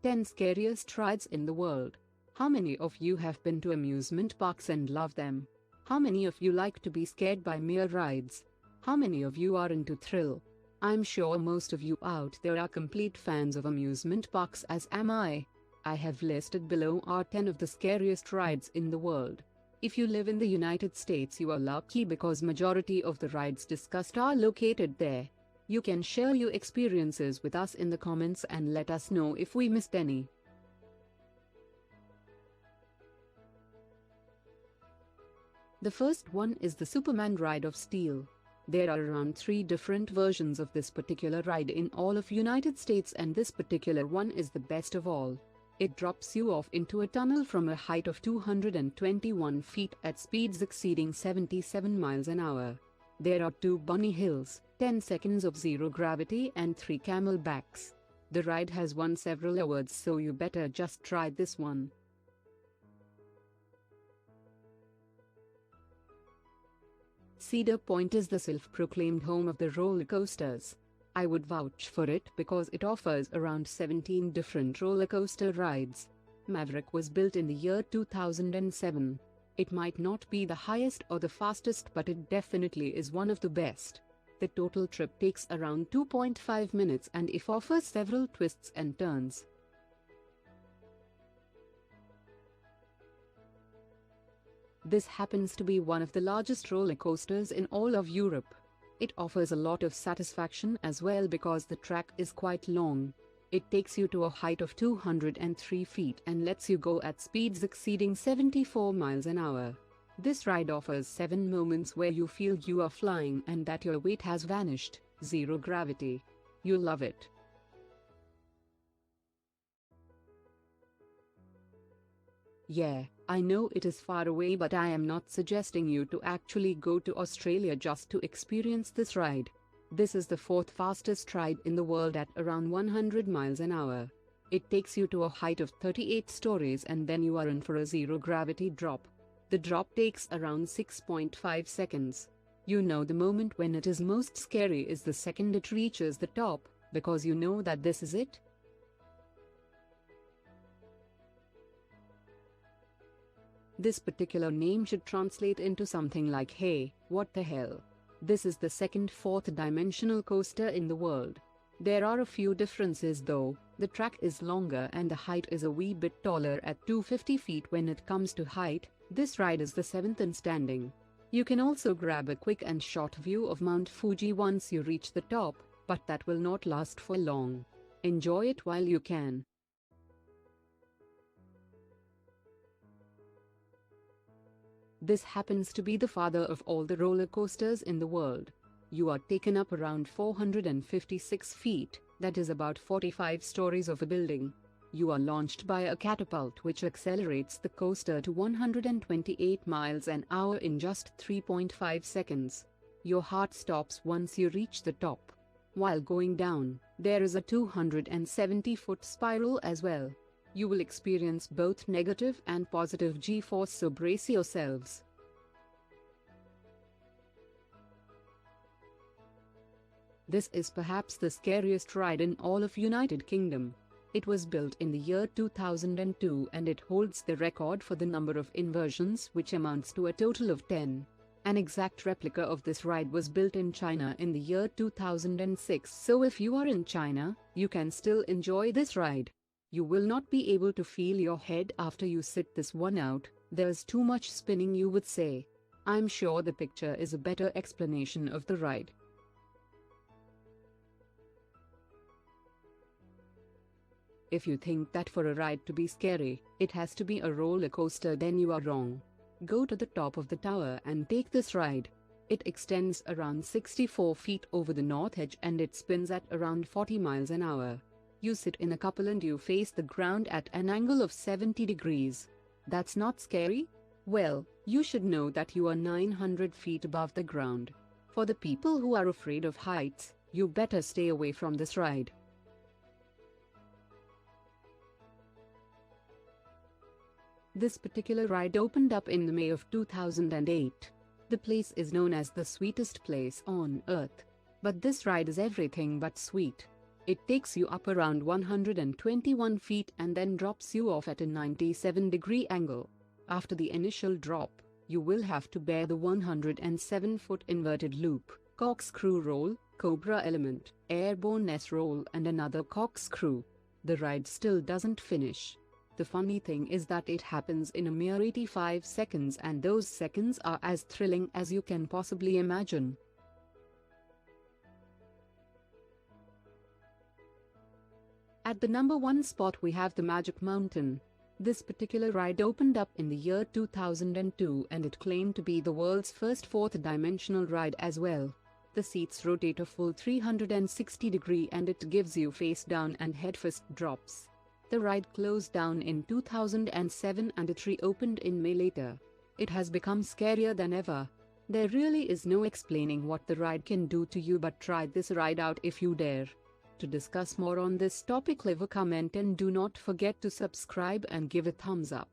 10 Scariest Rides in the World. How many of you have been to amusement parks and love them? How many of you like to be scared by mere rides? How many of you are into thrill? I'm sure most of you out there are complete fans of amusement parks, as am I. I have listed below are 10 of the scariest rides in the world. If you live in the United States, you are lucky because majority of the rides discussed are located there. You can share your experiences with us in the comments and let us know if we missed any. The first one is the Superman ride of steel. There are around 3 different versions of this particular ride in all of United States, and this particular one is the best of all. It drops you off into a tunnel from a height of 221 feet at speeds exceeding 77 miles an hour. There are 2 bunny hills, 10 seconds of zero gravity and 3 camelbacks. The ride has won several awards, so you better just try this one. Cedar Point is the self-proclaimed home of the roller coasters. I would vouch for it because it offers around 17 different roller coaster rides. Maverick was built in the year 2007. It might not be the highest or the fastest, but it definitely is one of the best. The total trip takes around 2.5 minutes and it offers several twists and turns. This happens to be one of the largest roller coasters in all of Europe. It offers a lot of satisfaction as well because the track is quite long. It takes you to a height of 203 feet and lets you go at speeds exceeding 74 miles an hour. This ride offers 7 moments where you feel you are flying and that your weight has vanished, zero gravity. You'll love it. Yeah, I know it is far away, but I am not suggesting you to actually go to Australia just to experience this ride. This is the 4th fastest ride in the world at around 100 miles an hour. It takes you to a height of 38 stories and then you are in for a zero gravity drop. The drop takes around 6.5 seconds. You know the moment when it is most scary is the second it reaches the top, because you know that this is it. This particular name should translate into something like, "Hey, what the hell?" This is the second 4th-dimensional coaster in the world. There are a few differences though. The track is longer and the height is a wee bit taller at 250 feet when it comes to height. This ride is the 7th in standing. You can also grab a quick and short view of Mount Fuji once you reach the top, but that will not last for long. Enjoy it while you can. This happens to be the father of all the roller coasters in the world. You are taken up around 456 feet, that is about 45 stories of a building. You are launched by a catapult which accelerates the coaster to 128 miles an hour in just 3.5 seconds. Your heart stops once you reach the top. While going down, there is a 270-foot spiral as well. You will experience both negative and positive G-force, so brace yourselves. This is perhaps the scariest ride in all of United Kingdom. It was built in the year 2002 and it holds the record for the number of inversions, which amounts to a total of 10. An exact replica of this ride was built in China in the year 2006, so if you are in China, you can still enjoy this ride. You will not be able to feel your head after you sit this one out. There's too much spinning, you would say. I'm sure the picture is a better explanation of the ride. If you think that for a ride to be scary, it has to be a roller coaster, then you are wrong. Go to the top of the tower and take this ride. It extends around 64 feet over the north edge and it spins at around 40 miles an hour. You sit in a couple and you face the ground at an angle of 70 degrees. That's not scary? Well, you should know that you are 900 feet above the ground. For the people who are afraid of heights, you better stay away from this ride. This particular ride opened up in May of 2008. The place is known as the sweetest place on earth. But this ride is everything but sweet. It takes you up around 121 feet and then drops you off at a 97-degree angle. After the initial drop, you will have to bear the 107-foot inverted loop, corkscrew roll, cobra element, airborne S roll and another corkscrew. The ride still doesn't finish. The funny thing is that it happens in a mere 85 seconds, and those seconds are as thrilling as you can possibly imagine. At the number 1 spot we have the Magic Mountain. This particular ride opened up in the year 2002 and it claimed to be the world's first fourth-dimensional ride as well. The seats rotate a full 360 degrees and it gives you face-down and head-first drops. The ride closed down in 2007 and it reopened in May later. It has become scarier than ever. There really is no explaining what the ride can do to you, but try this ride out if you dare. To discuss more on this topic, leave a comment and do not forget to subscribe and give a thumbs up.